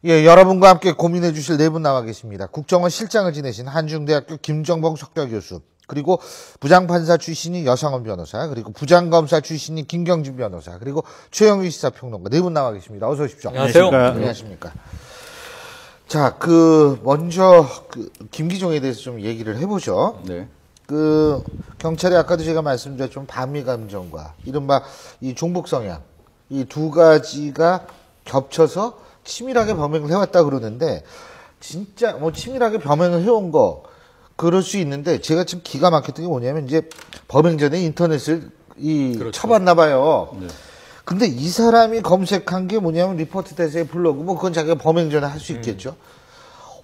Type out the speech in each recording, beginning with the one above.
예, 여러분과 함께 고민해 주실 네 분 나와 계십니다. 국정원 실장을 지내신 한중대학교 김정봉 석좌교수, 그리고 부장판사 출신이 여상원 변호사, 그리고 부장검사 출신이 김경진 변호사, 그리고 최영희 시사평론가 네 분 나와 계십니다. 어서 오십시오. 안녕하세요. 안녕하십니까. 자, 먼저 김기종에 대해서 좀 얘기를 해보죠. 네. 경찰이 아까도 제가 말씀드렸지만 반미 감정과 이른바 이 종북 성향, 이 두 가지가 겹쳐서 치밀하게 범행을 해왔다 그러는데, 진짜 치밀하게 범행을 해온 거 그럴 수 있는데, 제가 지금 기가 막혔던 게 뭐냐면, 이제 범행 전에 인터넷을 그렇죠. 쳐봤나 봐요. 네. 근데 이 사람이 검색한 게 뭐냐면 리포트 대사의 블로그, 그건 자기가 범행 전에 할 수 있겠죠.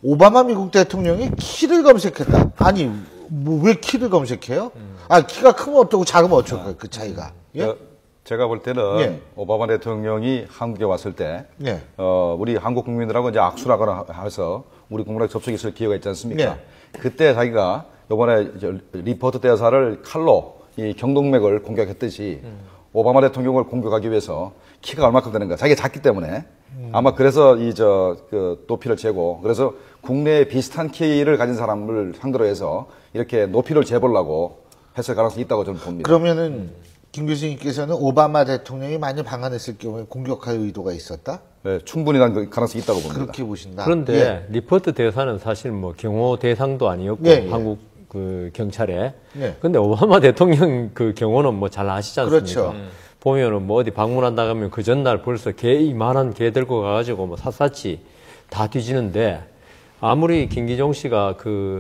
오바마 미국 대통령이 키를 검색했다. 아니, 왜 키를 검색해요? 키가 크면 어떠고 작으면 어쩌고, 그 차이가. 예? 제가 볼 때는 예. 오바마 대통령이 한국에 왔을 때 예. 우리 한국 국민들하고 이제 악수를 해서 우리 국민하고 접촉이 있을 기회가 있지 않습니까? 예. 그때 자기가 이번에 리포트 대사를 칼로 이 경동맥을 공격했듯이 오바마 대통령을 공격하기 위해서 키가 얼마큼 되는가? 자기가 작기 때문에 아마 그래서 높이를 재고, 그래서 국내에 비슷한 키를 가진 사람을 상대로 해서 이렇게 높이를 재보려고 했을 가능성이 있다고 저는 봅니다. 그러면은 김 교수님께서는 오바마 대통령이 만약 방한했을 경우에 공격할 의도가 있었다? 네, 충분히 난 가능성이 있다고 봅니다. 그렇게 보신다. 그런데 예. 리포트 대사는 사실 경호 대상도 아니었고 예, 예. 한국 경찰에. 예. 근데 오바마 대통령 경호는 잘 아시지 않습니까? 그렇죠. 보면은 어디 방문한다 하면 그 전날 벌써 이만한 개 들고 가가지고 샅샅이 다 뒤지는데, 아무리 김기종 씨가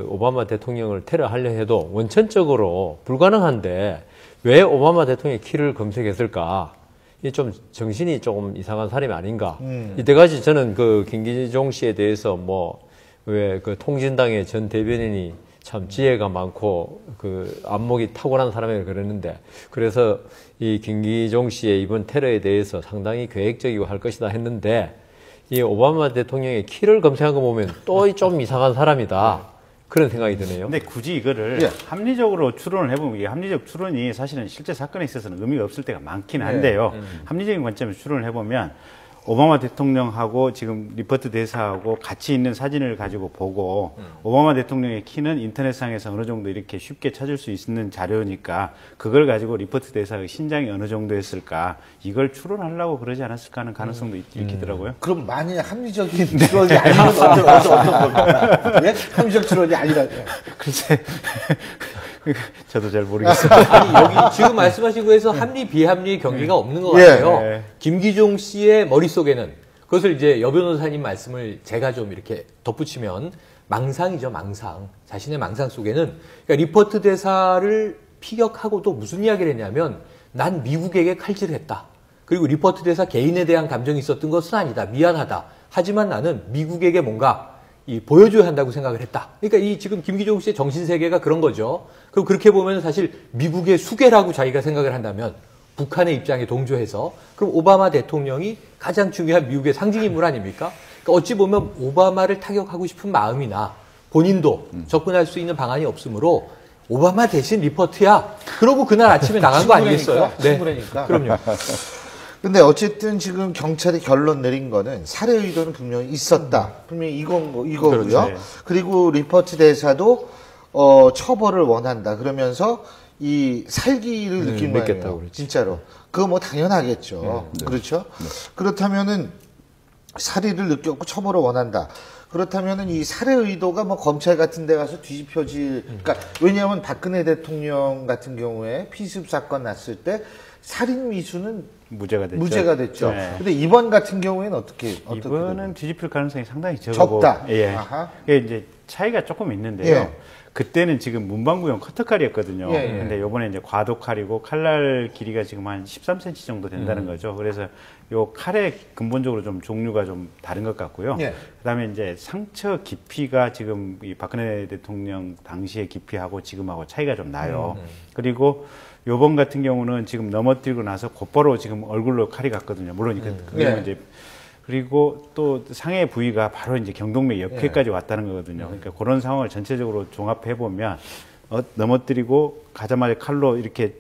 오바마 대통령을 테러하려 해도 원천적으로 불가능한데 왜 오바마 대통령의 키를 검색했을까? 이게 좀 정신이 조금 이상한 사람이 아닌가. 이때까지 저는 김기종 씨에 대해서 왜 통진당의 전 대변인이 참 지혜가 많고 안목이 탁월한 사람이라고 그랬는데, 그래서 이 김기종 씨의 이번 테러에 대해서 상당히 계획적이고 할 것이다 했는데, 이 오바마 대통령의 키를 검색한 거 보면 또 좀 이상한 사람이다. 그런 생각이 드네요. 근데 굳이 이거를 합리적으로 추론을 해보면, 이게 합리적 추론이 사실은 실제 사건에 있어서는 의미가 없을 때가 많긴 한데요. 합리적인 관점에서 추론을 해보면, 오바마 대통령하고 지금 리포트 대사하고 같이 있는 사진을 가지고 보고, 오바마 대통령의 키는 인터넷상에서 어느 정도 이렇게 쉽게 찾을 수 있는 자료니까 그걸 가지고 리포트 대사의 신장이 어느 정도였을까, 이걸 추론하려고 그러지 않았을까 하는 가능성도 일으키더라고요. 그럼 만약 합리적인 추론이 아니면 어떤 겁니까? 예? 합리적 추론이 아니라. 글쎄. 저도 잘 모르겠어요. 아니, 여기 지금 말씀하신 거에서 합리, 비합리의 경계가 없는 것 같아요. 예. 김기종 씨의 머릿속에는, 그것을 이제 여 변호사님 말씀을 제가 좀 이렇게 덧붙이면, 망상이죠, 망상. 자신의 망상 속에는, 그러니까 리포트 대사를 피격하고도 무슨 이야기를 했냐면, 난 미국에게 칼질을 했다. 그리고 리포트 대사 개인에 대한 감정이 있었던 것은 아니다. 미안하다. 하지만 나는 미국에게 뭔가 보여줘야 한다고 생각을 했다. 그러니까 지금 김기종 씨의 정신세계가 그런 거죠. 그럼 그렇게 보면 사실 미국의 수괴라고 자기가 생각을 한다면 북한의 입장에 동조해서, 그럼 오바마 대통령이 가장 중요한 미국의 상징인물 아닙니까? 그러니까 어찌 보면 오바마를 타격하고 싶은 마음이나 본인도 접근할 수 있는 방안이 없으므로 오바마 대신 리포트야. 그러고 그날 아침에 나간 거 아니겠어요? 친구라니까. 네. 그럼요. 근데 어쨌든 지금 경찰이 결론 내린 거는 살해 의도는 분명히 있었다. 분명히 이거고요. 그렇죠. 그리고 리포트 대사도 처벌을 원한다. 그러면서 이 살기를 느낀 거예요. 진짜로. 그거 당연하겠죠. 그렇죠? 그렇다면은 살의를 느꼈고 처벌을 원한다. 그렇다면은 이 살해 의도가 검찰 같은 데 가서 뒤집혀질, 그러니까 왜냐하면 박근혜 대통령 같은 경우에 피습 사건 났을 때 살인 미수는 무죄가 됐죠. 네. 근데 이번 같은 경우에는 어떻게 이번은 뒤집힐 가능성이 상당히 적고, 적다. 예. 아하. 이게 이제 차이가 조금 있는데요. 예. 그때는 지금 문방구용 커터칼이었거든요. 예, 예. 근데 요번에 이제 과도칼이고 칼날 길이가 지금 한 13cm 정도 된다는 거죠. 그래서 요 칼의 근본적으로 좀 종류가 좀 다른 것 같고요. 예. 그다음에 이제 상처 깊이가 지금 이 박근혜 대통령 당시의 깊이하고 지금하고 차이가 좀 나요. 그리고 요번 같은 경우는 지금 넘어뜨리고 나서 곧바로 지금 얼굴로 칼이 갔거든요. 물론 그게 이제, 그리고 또 상해 부위가 바로 이제 경동맥 옆에까지 왔다는 거거든요. 그러니까 그런 상황을 전체적으로 종합해 보면 넘어뜨리고 가자마자 칼로 이렇게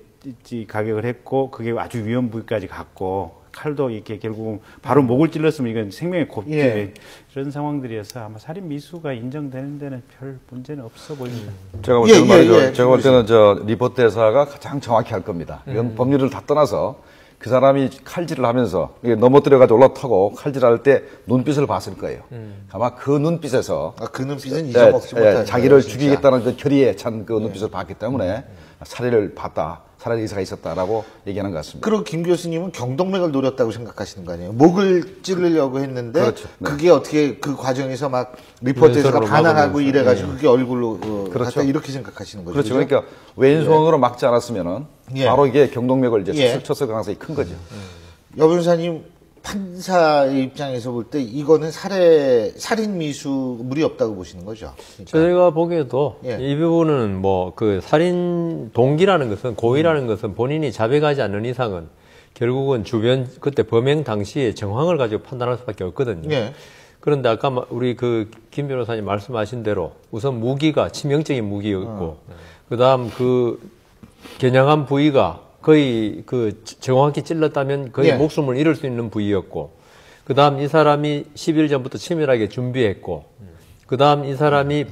가격을 했고, 그게 아주 위험 부위까지 갔고, 칼도 이렇게 결국 바로 목을 찔렀으면 이건 생명의 곱게 예. 이런 상황들이어서 아마 살인 미수가 인정되는 데는 별 문제는 없어 보입니다. 제가 볼 예, 때는 예, 말이죠. 예. 제가 볼 때는 리포트 대사가 가장 정확히 할 겁니다. 이건 법률을 다 떠나서 그 사람이 칼질을 하면서 이게 넘어뜨려가지고 올라타고 칼질할 때 눈빛을 봤을 거예요. 아마 그 눈빛에서 그 눈빛은 잊어먹지 못하는 자기를 거예요, 진짜. 죽이겠다는 그 결의에 찬 그 눈빛을 봤기 때문에 살해를 봤다, 살해 의사가 있었다라고 얘기하는 것 같습니다. 그리고 김 교수님은 경동맥을 노렸다고 생각하시는 거 아니에요? 목을 찌르려고 했는데 그렇죠. 네. 그게 어떻게 그 과정에서 막 리포터가 왼손으로 반항하고 막으면서. 이래가지고 그게 얼굴로 그렇죠. 갔다 이렇게 생각하시는 거죠. 그렇죠. 그죠? 그러니까 왼손으로 막지 않았으면은 예. 바로 이게 경동맥을 이제 예. 쳤을 가능성이 큰 거죠. 여 변호사님 판사의 입장에서 볼 때 이거는 살인 미수 무리 없다고 보시는 거죠. 그러니까. 제가 보기에도 예. 이 부분은 뭐 그 살인 동기라는 것은 고의라는 것은 본인이 자백하지 않는 이상은 결국은 주변 그때 범행 당시의 정황을 가지고 판단할 수밖에 없거든요. 예. 그런데 아까 우리 그 김 변호사님 말씀하신 대로 우선 무기가 치명적인 무기였고 그다음 그 겨냥한 부위가 거의 그 정확히 찔렀다면 거의 예. 목숨을 잃을 수 있는 부위였고 그다음 이 사람이 10일 전부터 치밀하게 준비했고 그다음 이 사람이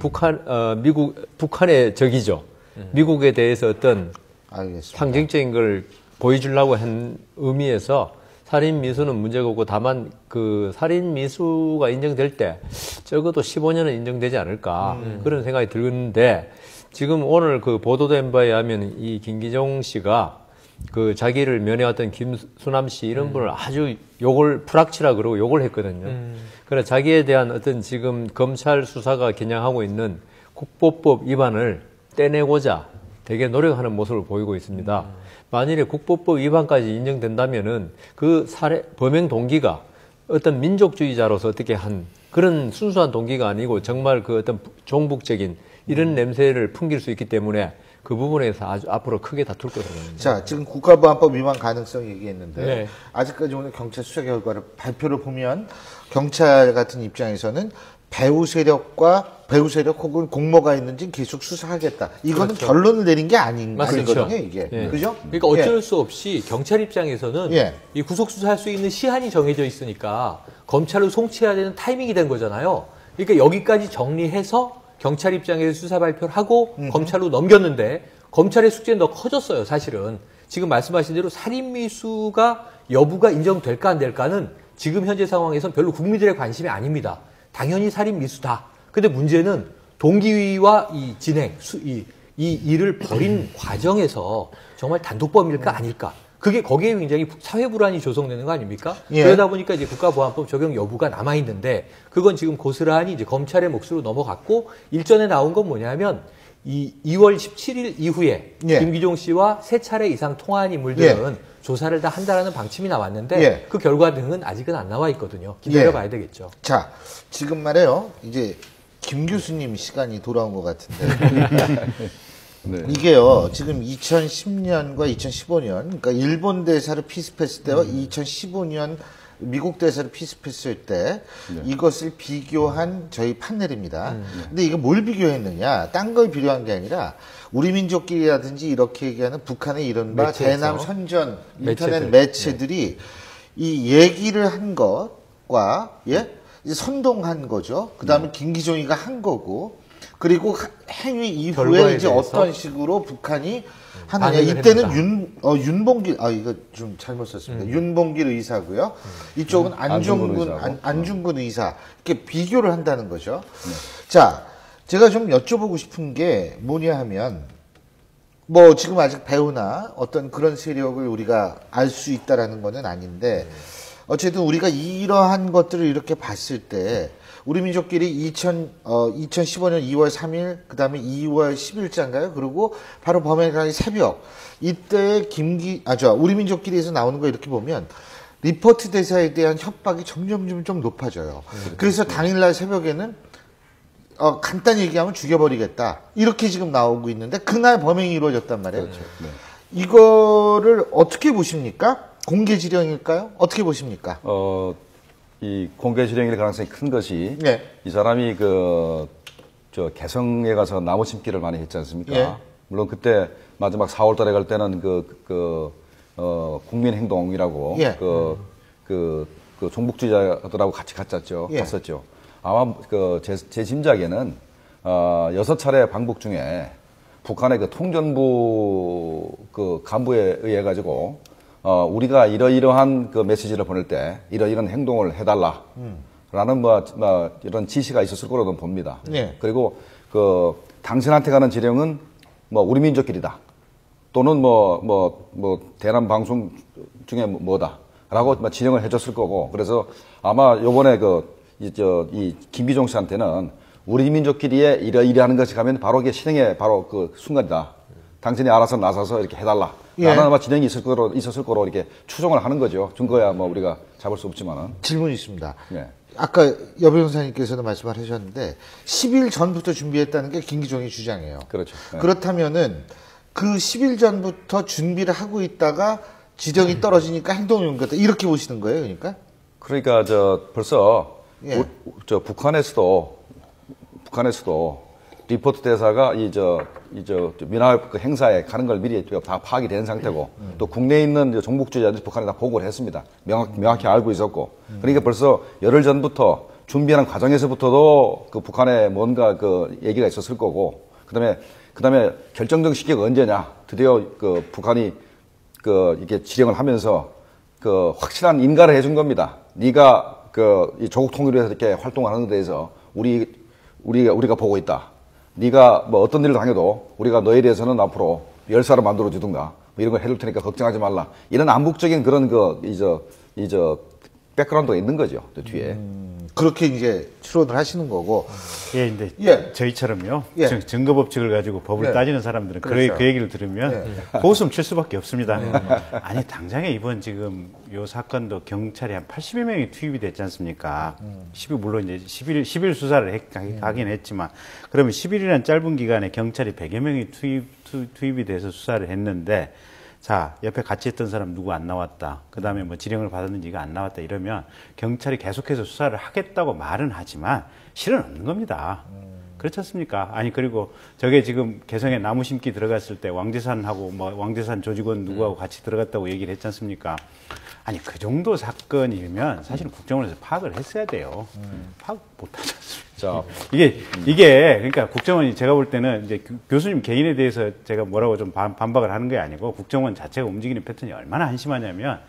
북한의 적이죠. 미국에 대해서 어떤 알겠습니다. 상징적인 걸 보여주려고 한 의미에서 살인 미수는 문제가 없고 다만 그 살인 미수가 인정될 때 적어도 15년은 인정되지 않을까 그런 생각이 들었는데 지금 오늘 그 보도된 바에 의하면 이 김기종 씨가 그 자기를 면회왔던 김수남 씨 이런 분을 아주 욕을 프락치라 그러고 욕을 했거든요. 그래 자기에 대한 어떤 지금 검찰 수사가 겨냥하고 있는 국보법 위반을 떼내고자 되게 노력하는 모습을 보이고 있습니다. 만일에 국보법 위반까지 인정된다면은 그 범행 동기가 어떤 민족주의자로서 어떻게 한 그런 순수한 동기가 아니고 정말 그 어떤 종북적인 이런 냄새를 풍길 수 있기 때문에 그 부분에서 아주 앞으로 크게 다툴 것으로 봅니다. 자, 지금 국가보안법 위반 가능성 얘기했는데 네. 아직까지 오늘 경찰 수사 결과를 발표를 보면 경찰 같은 입장에서는 배후 세력 혹은 공모가 있는지 계속 수사하겠다. 이거는 결론을 내린 게 아닌 맞습니다. 거거든요, 이게. 예. 그죠? 그러니까 어쩔 수 없이 경찰 입장에서는 예. 이 구속 수사할 수 있는 시한이 정해져 있으니까 검찰을 송치해야 되는 타이밍이 된 거잖아요. 그러니까 여기까지 정리해서 경찰 입장에서 수사 발표를 하고 검찰로 넘겼는데 검찰의 숙제는 더 커졌어요, 사실은. 지금 말씀하신 대로 살인미수가 여부가 인정될까 안 될까는 지금 현재 상황에선 별로 국민들의 관심이 아닙니다. 당연히 살인미수다. 근데 문제는 동기와 이 진행, 이 일을 벌인 과정에서 정말 단독범일까 아닐까. 그게 거기에 굉장히 사회 불안이 조성되는 거 아닙니까? 예. 그러다 보니까 이제 국가보안법 적용 여부가 남아 있는데 그건 지금 고스란히 이제 검찰의 몫으로 넘어갔고 일전에 나온 건 뭐냐면 이 2월 17일 이후에 예. 김기종 씨와 3차례 이상 통화한 인물들은 조사를 다 한다라는 방침이 나왔는데 예. 그 결과 등은 아직은 안 나와 있거든요. 기다려봐야 되겠죠. 자, 지금 말이에요. 이제 김 교수님 시간이 돌아온 것 같은데. 네. 이게요, 지금 2010년과 2015년, 그러니까 일본 대사를 피습했을 때와 2015년 미국 대사를 피습했을 때 이것을 비교한 저희 판넬입니다. 근데 이게 뭘 비교했느냐? 딴 걸 비교한 게 아니라 우리 민족끼리라든지 이렇게 얘기하는 북한의 이른바 매체에서. 대남 선전 인터넷 매체들. 매체들이 이 얘기를 한 것과 예? 이제 선동한 거죠. 그다음에 김기종이가 한 거고 그리고 행위 이후에 결과에 이제 대해서? 어떤 식으로 북한이 하느냐. 반응을 이때는 했는가. 윤봉길, 이거 좀 잘못 썼습니다. 윤봉길 의사고요. 이쪽은 안중근 의사. 이렇게 비교를 한다는 거죠. 자, 제가 좀 여쭤보고 싶은 게 뭐냐 하면, 뭐 지금 아직 배우나 어떤 그런 세력을 우리가 알 수 있다라는 거는 아닌데, 어쨌든 우리가 이러한 것들을 이렇게 봤을 때, 우리 민족끼리 2015년 2월 3일, 그 다음에 2월 10일자인가요? 그리고 바로 범행날 새벽. 이때 우리 민족끼리에서 나오는 거 이렇게 보면, 리포트 대사에 대한 협박이 점점 좀 높아져요. 그래서 당일날 새벽에는, 간단히 얘기하면 죽여버리겠다. 이렇게 지금 나오고 있는데, 그날 범행이 이루어졌단 말이에요. 그렇죠. 네. 이거를 어떻게 보십니까? 공개 지령일까요? 어떻게 보십니까? 이 공개 지령일 가능성이 큰 것이 네. 이 사람이 개성에 가서 나무 심기를 많이 했지 않습니까? 예. 물론 그때 마지막 4월 달에 갈 때는 국민행동이라고 예. 그 종북주의자들하고 같이 갔었죠. 예. 갔었죠. 아마 제 짐작에는 6차례 방북 중에 북한의 그 통전부 그 간부에 의해 가지고 우리가 이러이러한 그 메시지를 보낼 때 이러이러한 행동을 해달라. 라는 이런 지시가 있었을 거라고 봅니다. 네. 그리고 당신한테 가는 지령은 우리 민족끼리다. 또는 대남 방송 중에 뭐다라고 지령을 해줬을 거고. 그래서 아마 요번에 이 김기종 씨한테는 우리 민족끼리에 이러이러하는 것이 가면 바로 이게 실행의 바로 그 순간이다. 당신이 알아서 나서서 이렇게 해달라. 예. 라는 아마 지령이 있었을 거로 이렇게 추정을 하는 거죠. 증거야 우리가 잡을 수 없지만은. 질문이 있습니다. 예. 아까 여 변호사님께서도 말씀을 하셨는데 10일 전부터 준비했다는 게 김기종의 주장이에요. 그렇죠. 예. 그렇다면은 그 10일 전부터 준비를 하고 있다가 지령이 떨어지니까 행동을 옮겼다. 이렇게 보시는 거예요, 그러니까? 그러니까 벌써 예. 북한에서도 리포트 대사가 미나협 그 행사에 가는 걸 미리 다 파악이 된 상태고 또 국내에 있는 종북주의자들이 북한에 다 보고를 했습니다. 명확히 알고 있었고 그러니까 벌써 열흘 전부터 준비하는 과정에서부터도 그 북한에 뭔가 그 얘기가 있었을 거고 그다음에 결정적 시기가 언제냐 드디어 그 북한이 이게 지령을 하면서 확실한 인가를 해준 겁니다. 네가 이 조국 통일을 위해서 이렇게 활동하는 데 대해서 우리가 보고 있다. 네가 어떤 일을 당해도 우리가 너에 대해서는 앞으로 열사를 만들어 주든가 이런 걸 해줄 테니까 걱정하지 말라. 이런 암묵적인 그런 백그라운드가 있는 거죠. 또 뒤에. 그렇게 이제 추론을 하시는 거고. 예, 근데 예. 저희처럼요. 예. 증거 법칙을 가지고 법을 예. 따지는 사람들은 그렇죠. 그 얘기를 들으면 고웃음 칠 수밖에 없습니다. 아니 당장에 이번 지금 요 사건도 경찰이 한 80여 명이 투입이 됐지 않습니까? 물론 이제 10일 수사를 하긴 했지만 그러면 10일이라는 짧은 기간에 경찰이 100여 명이 투입이 돼서 수사를 했는데 자, 옆에 같이 했던 사람 누구 안 나왔다. 그 다음에 지령을 받았는지 이거 안 나왔다. 이러면 경찰이 계속해서 수사를 하겠다고 말은 하지만 실은 없는 겁니다. 그렇지 않습니까? 아니, 그리고 저게 지금 개성에 나무 심기 들어갔을 때 왕재산하고 왕재산 조직원 누구하고 같이 들어갔다고 얘기를 했지 않습니까? 아니, 그 정도 사건이면 사실은 국정원에서 파악을 했어야 돼요. 파악 못 하지 않습니까? 자, 이게, 그러니까 국정원이 제가 볼 때는 이제 교수님 개인에 대해서 제가 뭐라고 좀 반박을 하는 게 아니고 국정원 자체가 움직이는 패턴이 얼마나 한심하냐면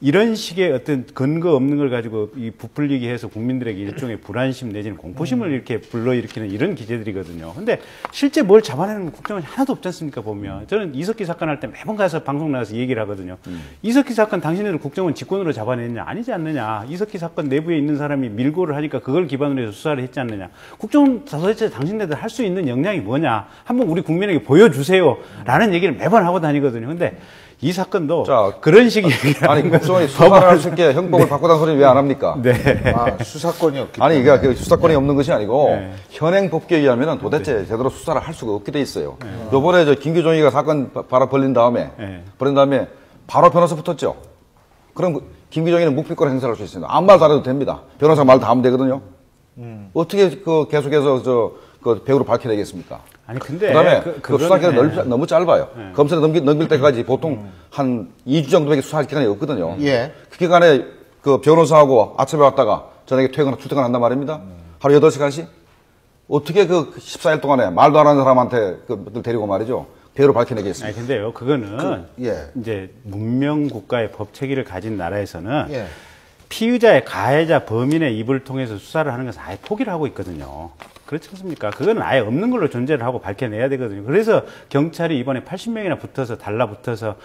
이런 식의 어떤 근거 없는 걸 가지고 부풀리게 해서 국민들에게 일종의 불안심 내지는 공포심을 이렇게 불러일으키는 이런 기재들이거든요. 근데 실제 뭘 잡아내는 국정원이 하나도 없지 않습니까, 보면. 저는 이석기 사건 할 때 매번 가서 방송 나가서 얘기를 하거든요. 이석기 사건 당신들은 국정원 직권으로 잡아냈냐? 아니지 않느냐? 이석기 사건 내부에 있는 사람이 밀고를 하니까 그걸 기반으로 해서 수사를 했지 않느냐? 국정원 도대체 당신네들 할 수 있는 역량이 뭐냐? 한번 우리 국민에게 보여주세요. 라는 얘기를 매번 하고 다니거든요. 근데 이 사건도 그런 식의 아니 국정원이 수사를 할 수 있게 형법을 바꾸다는 소리는 왜 안 합니까? 네. 수사권이 없기 아니 때문에. 그러니까 수사권이 없는 것이 아니고 현행 법규에 의하면 도대체 제대로 수사를 할 수가 없게 돼 있어요. 요번에 김기종이가 사건 바로 벌린 다음에 바로 변호사 붙었죠. 그럼 김기종이는 묵비권 행사를 할 수 있습니다. 아무 말 다 해도 됩니다. 변호사 말 다 하면 되거든요. 어떻게 계속해서 배우로 밝혀내겠습니까? 아니 근데 그다음에 수사 기간이 너무 짧아요. 검찰에 넘길 때까지 보통 한 2주 정도밖에 수사할 기간이 없거든요. 예. 그 기간에 변호사하고 아침에 왔다가 저녁에 출퇴근한단 말입니다. 하루 8시간씩? 어떻게 14일 동안에 말도 안 하는 사람한테 데리고 말이죠. 배우로 밝혀내겠습니까? 아니 근데요, 그거는 이제 문명 국가의 법 체계를 가진 나라에서는 피의자의 가해자 범인의 입을 통해서 수사를 하는 것은 아예 포기를 하고 있거든요. 그렇지 않습니까? 그거는 아예 없는 걸로 존재를 하고 밝혀내야 되거든요. 그래서 경찰이 이번에 80명이나 달라붙어서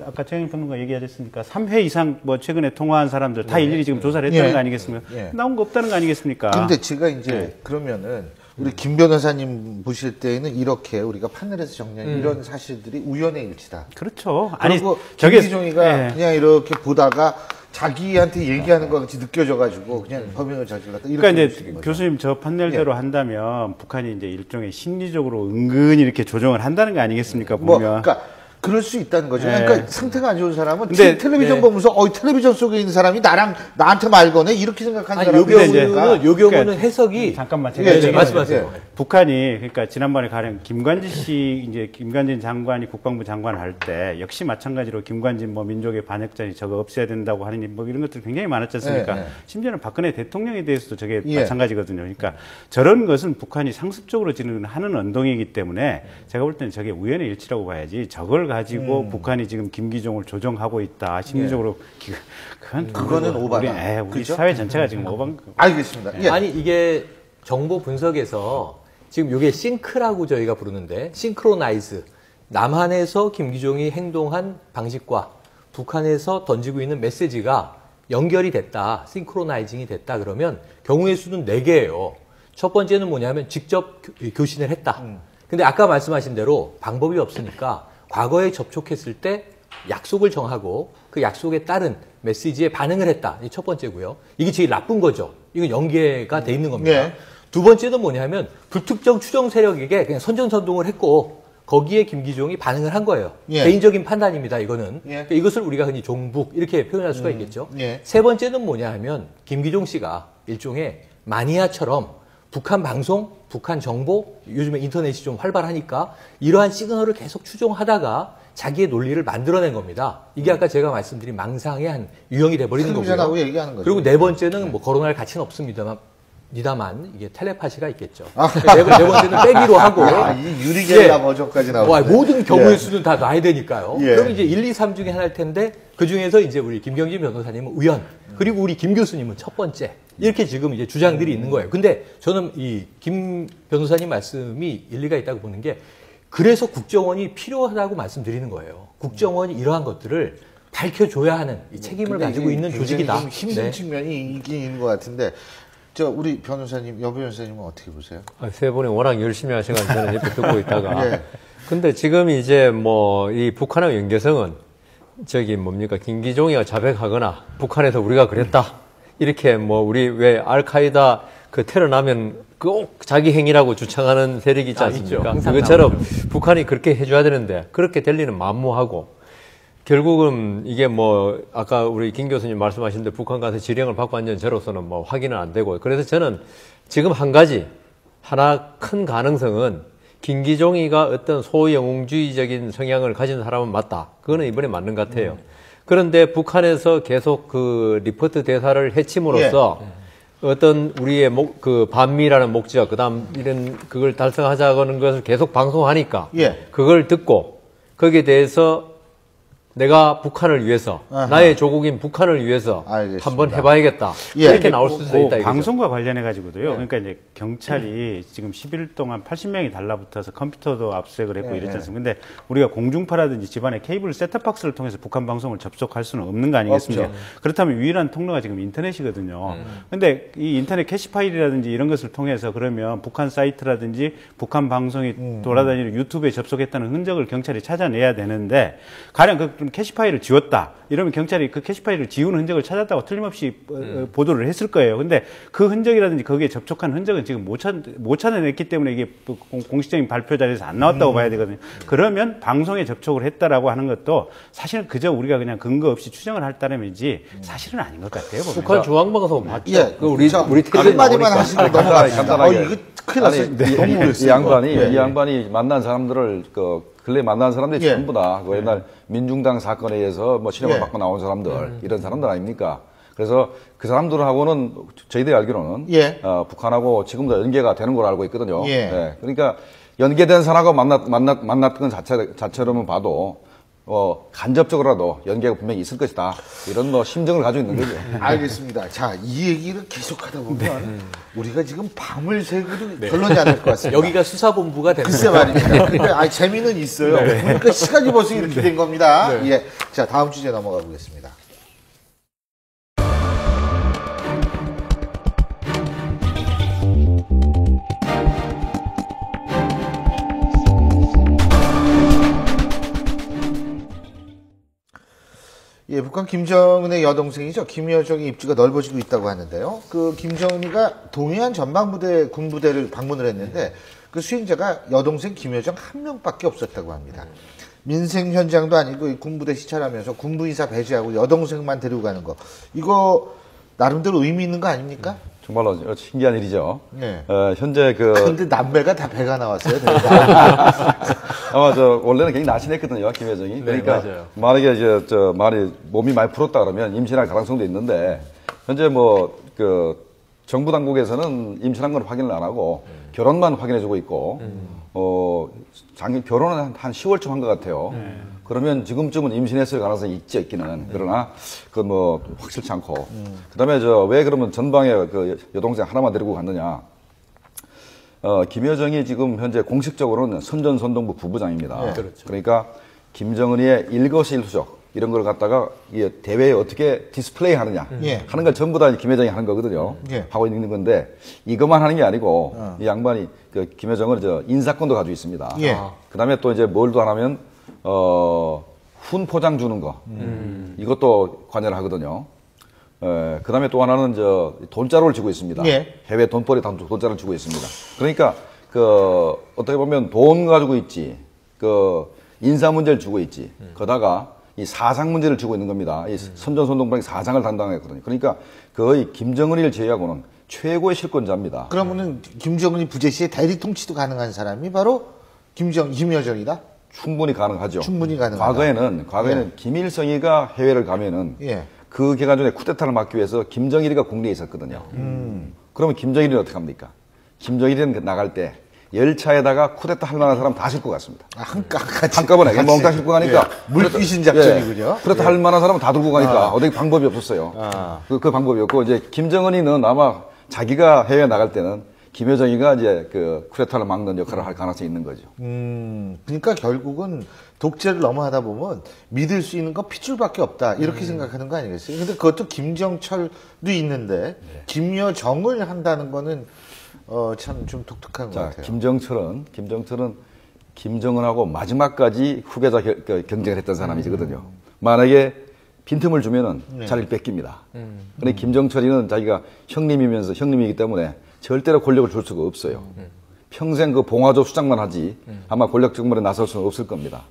아까 최영일 평론가 얘기하셨으니까 3회 이상 최근에 통화한 사람들 다 일일이 지금 조사를 했다는 거 아니겠습니까? 나온 거 없다는 거 아니겠습니까? 근데 제가 이제 그러면은 우리 김 변호사님 보실 때에는 이렇게 우리가 판넬에서 정리한 이런 사실들이 우연의 일치다. 그렇죠. 그리고 김기종이가 그냥 이렇게 보다가 자기한테 얘기하는 것 같이 느껴져가지고 그냥 범행을 저질렀다. 그러니까 이제 교수님 저 판넬대로 한다면 북한이 이제 일종의 심리적으로 은근히 이렇게 조정을 한다는 거 아니겠습니까? 보면. 그러니까 그럴 수 있다는 거죠. 네. 그러니까 상태가 안 좋은 사람은 근데, 텔레비전 네. 보면서 텔레비전 속에 있는 사람이 나한테 말 거네 이렇게 생각하는 아니, 사람이 요 있으니까. 경우는 그러니까 해석이 잠깐만 예, 제가 예, 얘기하면 말씀하세요. 북한이 그러니까 지난번에 가령 김관진 장관이 국방부 장관을 할 때 역시 마찬가지로 김관진 뭐 민족의 반역자니 저거 없애야 된다고 하는 뭐 이런 것들 굉장히 많았지 않습니까? 예, 예. 심지어는 박근혜 대통령에 대해서도 저게 예. 마찬가지거든요. 그러니까 저런 것은 북한이 상습적으로 진행하는 운동이기 때문에 제가 볼 때는 저게 우연의 일치라고 봐야지 저걸 가지고 북한이 지금 김기종을 조종하고 있다 심리적으로 그거는 오바다. 우리 그죠? 사회 전체가 지금 오반. 알겠습니다. 예. 아니 이게 정보 분석에서 지금 이게 싱크라고 저희가 부르는데 싱크로나이즈 남한에서 김기종이 행동한 방식과 북한에서 던지고 있는 메시지가 연결이 됐다, 싱크로나이징이 됐다 그러면 경우의 수는 4개예요. 첫 번째는 뭐냐면 직접 교신을 했다. 근데 아까 말씀하신 대로 방법이 없으니까 과거에 접촉했을 때 약속을 정하고 그 약속에 따른 메시지에 반응을 했다. 이게 첫 번째고요. 이게 제일 나쁜 거죠. 이건 연계가 돼 있는 겁니다. 네. 두 번째는 뭐냐면 불특정 추정 세력에게 그냥 선전선동을 했고 거기에 김기종이 반응을 한 거예요. 예. 개인적인 판단입니다. 이거는. 예. 그러니까 이것을 우리가 흔히 종북 이렇게 표현할 수가 있겠죠. 예. 세 번째는 뭐냐 하면 김기종 씨가 일종의 마니아처럼 북한 방송, 북한 정보, 요즘에 인터넷이 좀 활발하니까 이러한 시그널을 계속 추종하다가 자기의 논리를 만들어낸 겁니다. 이게 아까 제가 말씀드린 망상의 한 유형이 돼버리는 텔레비전하고 거고요. 얘기하는 거죠. 그리고 네 번째는 뭐 거론할 가치는 없습니다만 이게 텔레파시가 있겠죠. 네 번째는 빼기로 하고. 야, 이 유리겔라 예. 버전까지 와, 나오네. 모든 경우의 예. 수는 다 놔야 되니까요. 예. 그럼 이제 1, 2, 3 중에 하나일 텐데 그 중에서 이제 우리 김경진 변호사님은 우연, 그리고 우리 김 교수님은 첫 번째. 이렇게 지금 이제 주장들이 있는 거예요. 근데 저는 이 김 변호사님 말씀이 일리가 있다고 보는 게 그래서 국정원이 필요하다고 말씀드리는 거예요. 국정원이 이러한 것들을 밝혀줘야 하는 이 책임을 근데 가지고 이게 있는 굉장히 조직이다. 좀 힘든 네. 측면이 있긴 있는 것 같은데 우리 변호사님, 여 변호사님은 어떻게 보세요? 세 분이 워낙 열심히 하셔가지고 저는 옆에 듣고 있다가. 예. 근데 지금 이제 뭐 이 북한의 연계성은 뭡니까 김기종이가 자백하거나 북한에서 우리가 그랬다 이렇게 뭐 우리 왜 알카이다 그 테러 나면 꼭 자기 행위라고 주창하는 세력이 있지 않습니까? 있죠. 항상 그것처럼 북한이 그렇게 해줘야 되는데 그렇게 될 리는 만무하고 결국은 이게 뭐 아까 우리 김 교수님 말씀하신 대로 북한 가서 지령을 받고 앉은 저로서는 뭐 확인은 안 되고 그래서 저는 지금 하나 큰 가능성은 김기종이가 어떤 소영웅주의적인 성향을 가진 사람은 맞다. 그거는 이번에 맞는 것 같아요. 그런데 북한에서 계속 그 리포트 대사를 해침으로써 어떤 우리의 반미라는 목적, 그다음 그걸 달성하자는 것을 계속 방송하니까 예. 그걸 듣고 거기에 대해서 내가 북한을 위해서 아하. 나의 조국인 북한을 위해서 알겠습니다. 한번 해봐야겠다. 예. 이렇게 나올 수도 있다 이거죠. 방송과 관련해 가지고도요. 그러니까 이제 경찰이 지금 10일 동안 80명이 달라붙어서 컴퓨터도 압수수색을 했고 이랬지 않습니까? 근데 우리가 공중파라든지 집안의 케이블 셋탑박스를 통해서 북한 방송을 접속할 수는 없는 거 아니겠습니까? 없죠. 그렇다면 유일한 통로가 지금 인터넷이거든요. 근데 이 인터넷 캐시 파일이라든지 이런 것을 통해서 그러면 북한 사이트라든지 북한 방송이 돌아다니는 유튜브에 접속했다는 흔적을 경찰이 찾아내야 되는데 가령 그 캐시 파일을 지웠다. 이러면 경찰이 그 캐시 파일을 지운 흔적을 찾았다고 틀림없이 보도를 했을 거예요. 근데 그 흔적이라든지 거기에 접촉한 흔적은 지금 못 찾아냈기 때문에 이게 공식적인 발표 자리에서 안 나왔다고 봐야 되거든요. 그러면 방송에 접촉을 했다라고 하는 것도 사실은 그저 우리가 그냥 근거 없이 추정을 할 따름이지 사실은 아닌 것 같아요. 보면. 북한 중앙방송 맞죠? 예. 그 우리 텔레비전 한마디만 나오니까. 하시고 넘어갑시다. 간단하게. 이거 큰일 났어요. 아니, 너무 이 양반이 만난 사람들을 근래 만난 사람들이 예. 전부 다 그 옛날 민중당 사건에 의해서 뭐 실형을 받고 나온 사람들 이런 사람들 아닙니까? 그래서 그 사람들하고는 저희들이 알기로는 예. 북한하고 지금도 연계가 되는 걸로 알고 있거든요. 예. 그러니까 연계된 사람하고 만났던 자체로만 봐도 간접적으로라도 연계가 분명히 있을 것이다. 이런 뭐 심정을 가지고 있는 거죠. 알겠습니다. 자, 이 얘기를 계속하다 보면 우리가 지금 밤을 새고도 결론이 안 날 것 같습니다. 여기가 수사본부가 되는 글쎄 말입니다. 그러니까 재미는 있어요. 그러니까 시간이 벌써 이렇게 된 겁니다. 예. 자, 다음 주제 넘어가 보겠습니다. 예, 북한 김정은의 여동생이죠. 김여정의 입지가 넓어지고 있다고 하는데요. 그 김정은이가 동해안 전방부대 군부대를 방문을 했는데 그 수행자가 여동생 김여정 한 명밖에 없었다고 합니다. 민생 현장도 아니고 이 군부대 시찰하면서 군부 인사 배제하고 여동생만 데리고 가는 거 이거 나름대로 의미 있는 거 아닙니까? 정말로 신기한 일이죠. 네. 현재 근데 남매가 다 배가 나왔어요. 아마 원래는 굉장히 날씬했거든요, 김여정이. 그러니까 맞아요. 만약에 이제 많이 몸이 많이 풀었다 그러면 임신할 가능성도 있는데 현재 정부 당국에서는 임신한 건 확인을 안 하고 결혼만 확인해주고 있고 결혼은 한 10월쯤 한 것 같아요. 그러면 지금쯤은 임신했을 가능성이 있지 있기는 그러나 그건 뭐 확실치 않고 그다음에 왜 그러면 전방에 그 여동생 하나만 데리고 갔느냐? 김여정이 지금 현재 공식적으로는 선전선동부 부부장입니다. 네. 그렇죠. 그러니까 김정은이의 일거수일투족 이런 걸 갖다가 이 대회에 어떻게 디스플레이 하느냐 예. 하는 걸 전부 다 김여정이 하는 거거든요. 예. 하고 있는 건데 이것만 하는 게 아니고 이 양반이 김여정은 인사권도 가지고 있습니다. 예. 그다음에 또 이제 뭘도 안 하면 훈 포장 주는 거 이것도 관여를 하거든요. 그다음에 또 하나는 돈자루를 주고 있습니다. 예. 해외 돈벌이 돈자루를 주고 있습니다. 그러니까 어떻게 보면 돈 가지고 있지 인사 문제를 주고 있지. 거다가 이 사상 문제를 주고 있는 겁니다. 이 선전선동부장이 사상을 담당했거든요. 그러니까 거의 김정은이를 제외하고는 최고의 실권자입니다. 그러면은 김정은이 부재시에 대리 통치도 가능한 사람이 바로 김여정이다. 충분히 가능하죠. 충분히 가능하다. 과거에는 김일성이가 해외를 가면은 예. 그 기간 중에 쿠데타를 막기 위해서 김정일이가 국내에 있었거든요. 그러면 김정일이는 어떻게 합니까? 김정일이는 나갈 때 열차에다가 쿠데타 할 만한 사람 다 싣고 갔습니다. 한꺼번에 몽땅 싣고 가니까 물귀신 작전이군요. 쿠데타 할 만한 사람은 다 들고 가니까 어떻게 방법이 없었어요. 그 방법이 없고 이제 김정은이는 아마 자기가 해외 나갈 때는 김여정이가 이제 쿠데타를 막는 역할을 할 가능성이 있는 거죠. 그러니까 결국은 독재를 넘어가다 보면 믿을 수 있는 건 핏줄밖에 없다 이렇게 생각하는 거 아니겠어요? 근데 그것도 김정철도 있는데 김여정을 한다는 거는 참 좀 독특한 것 같아요. 김정철은 김정은하고 마지막까지 후계자 경쟁을 했던 사람이거든요. 만약에 빈틈을 주면은 자리를 뺏깁니다. 근데 김정철이는 자기가 형님이기 때문에 절대로 권력을 줄 수가 없어요. 평생 봉화조 수장만 하지 아마 권력 정벌에 나설 수는 없을 겁니다.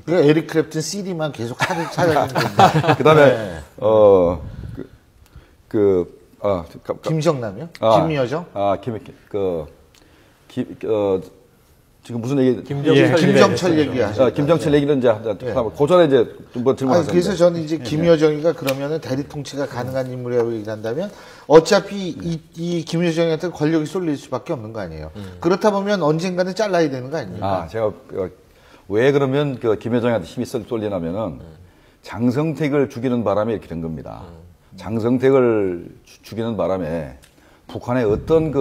그러니까 에릭 클랩튼 CD만 계속 찾아주는 건데. 그다음에 김정남이요? 김여정? 지금 무슨 얘기? 김정철 얘기하죠. 김정철 얘기는 이제 고전에 이제 뭐 질문하셨는데. 그래서 저는 이제 김여정이가 그러면은 대리 통치가 가능한 인물이라고 얘기한다면 어차피 이 김여정한테 권력이 쏠릴 수밖에 없는 거 아니에요. 그렇다 보면 언젠가는 잘라야 되는 거 아닙니까? 제가 왜 그러면 김여정한테 힘이 쏠리냐면은 장성택을 죽이는 바람에 이렇게 된 겁니다. 장성택을 죽이는 바람에 북한의 어떤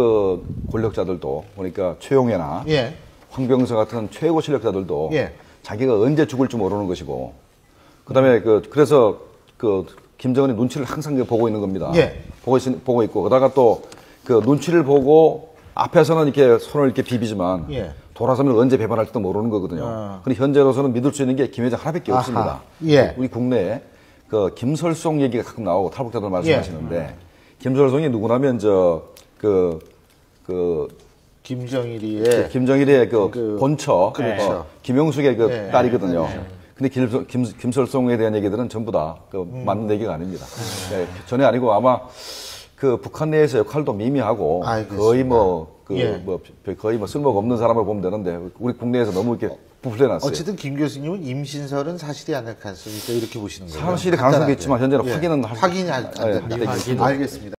권력자들도 그러니까 최용해나 예. 황병서 같은 최고 실력자들도 예. 자기가 언제 죽을지 모르는 것이고 그다음에 그래서 김정은이 눈치를 항상 보고 있는 겁니다. 예. 보고 있고 그러다가 또 눈치를 보고 앞에서는 이렇게 손을 이렇게 비비지만 예. 돌아서면 언제 배반할지도 모르는 거거든요. 근데 현재로서는 믿을 수 있는 게 김여정 하나밖에 없습니다. 예. 우리 국내에 김설송 얘기가 가끔 나오고 탈북자들 말씀하시는데 김설송이 누구냐면 김정일의 본처 그렇죠. 김영숙의 딸이거든요. 근데 김설송에 대한 얘기들은 전부 다 맞는 얘기가 아닙니다. 전혀 아니고 아마 북한 내에서 역할도 미미하고 거의 거의 쓸모가 없는 사람을 보면 되는데 우리 국내에서 너무 이렇게 부풀려놨어요. 어쨌든 김 교수님은 임신설은 사실이 않을 가능성이 있다 이렇게 보시는 거예요. 사실의 가능성도 있지만 현재는 확인은 확인이 안 된다. 알겠습니다.